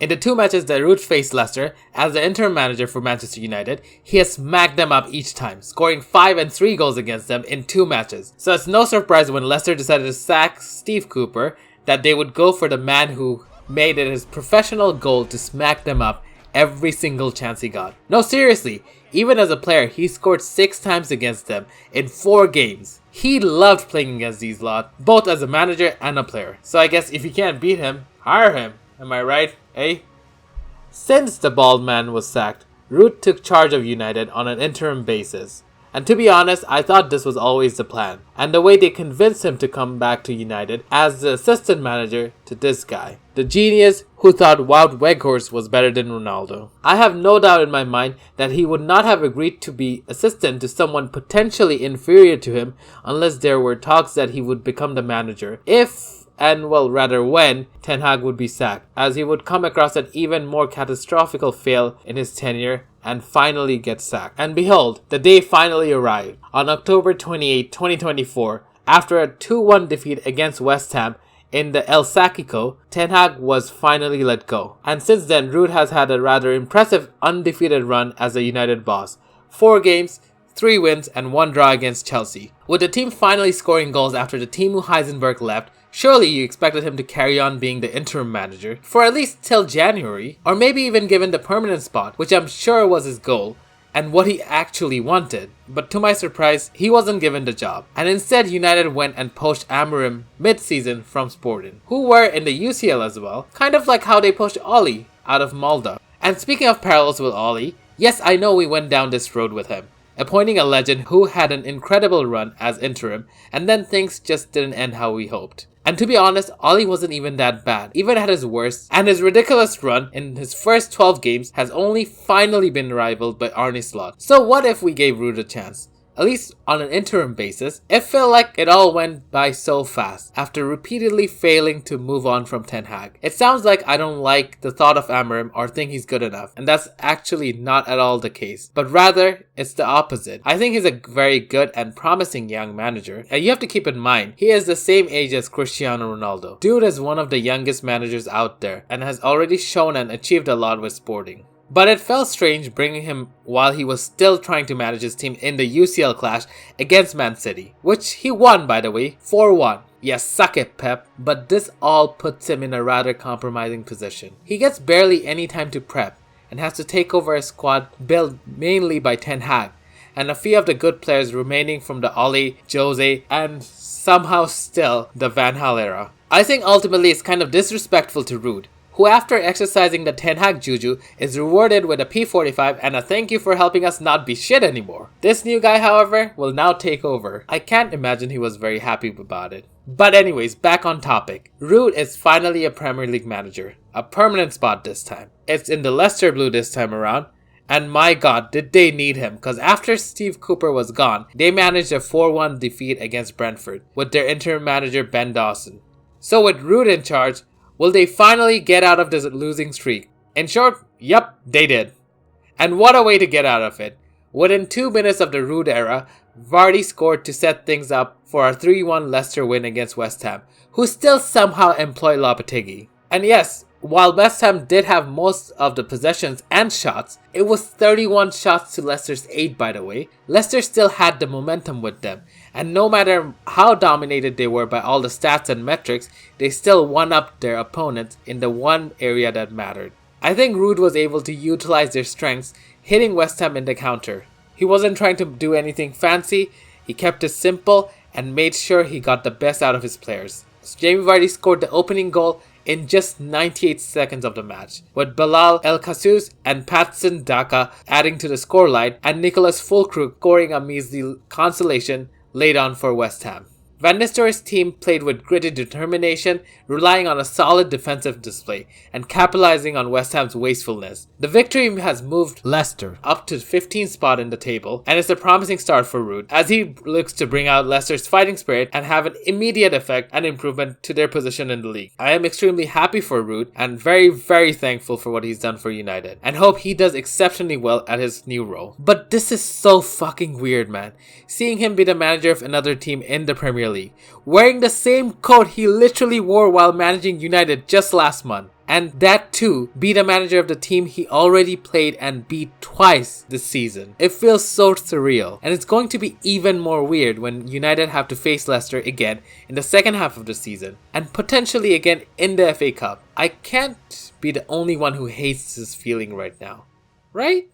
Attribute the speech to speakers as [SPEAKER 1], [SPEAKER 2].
[SPEAKER 1] In the 2 matches that Ruud faced Leicester as the interim manager for Manchester United, he has smacked them up each time, scoring 5 and 3 goals against them in 2 matches. So it's no surprise when Leicester decided to sack Steve Cooper that they would go for the man who made it his professional goal to smack them up every single chance he got. No, seriously, even as a player, he scored 6 times against them in 4 games. He loved playing against these lot, both as a manager and a player. So I guess if you can't beat him, hire him. Am I right, eh? Since the bald man was sacked, Ruud took charge of United on an interim basis. And to be honest, I thought this was always the plan. And the way they convinced him to come back to United as the assistant manager to this guy, the genius who thought Wout Weghorst was better than Ronaldo. I have no doubt in my mind that he would not have agreed to be assistant to someone potentially inferior to him unless there were talks that he would become the manager. When Ten Hag would be sacked, as he would come across an even more catastrophic fail in his tenure and finally get sacked. And behold, the day finally arrived. On October 28, 2024, after a 2-1 defeat against West Ham in the El Sacico, Ten Hag was finally let go. And since then, Ruud has had a rather impressive undefeated run as a United boss. 4 games, 3 wins, and 1 draw against Chelsea. With the team finally scoring goals after the Timo Heisenberg left, surely you expected him to carry on being the interim manager for at least till January, or maybe even given the permanent spot, which I'm sure was his goal and what he actually wanted. But to my surprise, he wasn't given the job, and instead United went and poached Amorim mid-season from Sporting, who were in the UCL as well, kind of like how they poached Oli out of Malta. And speaking of parallels with Oli, yes, I know we went down this road with him, appointing a legend who had an incredible run as interim, and then things just didn't end how we hoped. And to be honest, Oli wasn't even that bad, even at his worst, and his ridiculous run in his first 12 games has only finally been rivaled by Arne Slot. So what if we gave Ruud a chance? At least on an interim basis. It felt like it all went by so fast after repeatedly failing to move on from Ten Hag. It sounds like I don't like the thought of Amorim or think he's good enough, and that's actually not at all the case, but rather it's the opposite. I think he's a very good and promising young manager, and you have to keep in mind he is the same age as Cristiano Ronaldo. Dude is one of the youngest managers out there and has already shown and achieved a lot with Sporting. But it felt strange bringing him while he was still trying to manage his team in the UCL clash against Man City, which he won, by the way, 4-1. Yes, suck it, Pep, but this all puts him in a rather compromising position. He gets barely any time to prep and has to take over a squad built mainly by Ten Hag and a few of the good players remaining from the Oli, Jose, and somehow still the Van Gaal era. I think ultimately it's kind of disrespectful to Ruud, who after exercising the Ten Hag juju is rewarded with a P45 and a thank you for helping us not be shit anymore. This new guy, however, will now take over. I can't imagine he was very happy about it. But anyways, back on topic. Ruud is finally a Premier League manager. A permanent spot this time. It's in the Leicester Blue this time around. And my god, did they need him, cause after Steve Cooper was gone, they managed a 4-1 defeat against Brentford with their interim manager Ben Dawson. So with Ruud in charge, will they finally get out of this losing streak? In short, yep, they did. And what a way to get out of it. Within 2 minutes of the Ruud era, Vardy scored to set things up for a 3-1 Leicester win against West Ham, who still somehow employ Lopetegui. And yes, while West Ham did have most of the possessions and shots, it was 31 shots to Leicester's 8 by the way. Leicester still had the momentum with them, and no matter how dominated they were by all the stats and metrics, they still won up their opponents in the one area that mattered. I think Ruud was able to utilize their strengths, hitting West Ham in the counter. He wasn't trying to do anything fancy, he kept it simple and made sure he got the best out of his players. So Jamie Vardy scored the opening goal in just 98 seconds of the match, with Bilal El Qassous and Patson Daka adding to the scoreline and Nicholas Fulkrug scoring a measly consolation late on for West Ham. Van Nistelrooy's team played with gritty determination, relying on a solid defensive display and capitalizing on West Ham's wastefulness. The victory has moved Leicester up to the 15th spot in the table, and it's a promising start for Ruud as he looks to bring out Leicester's fighting spirit and have an immediate effect and improvement to their position in the league. I am extremely happy for Ruud and very, very thankful for what he's done for United, and hope he does exceptionally well at his new role. But this is so fucking weird, man. Seeing him be the manager of another team in the Premier League, wearing the same coat he literally wore while managing United just last month. And that too, be the manager of the team he already played and beat twice this season. It feels so surreal, and it's going to be even more weird when United have to face Leicester again in the second half of the season, and potentially again in the FA Cup. I can't be the only one who hates this feeling right now, right?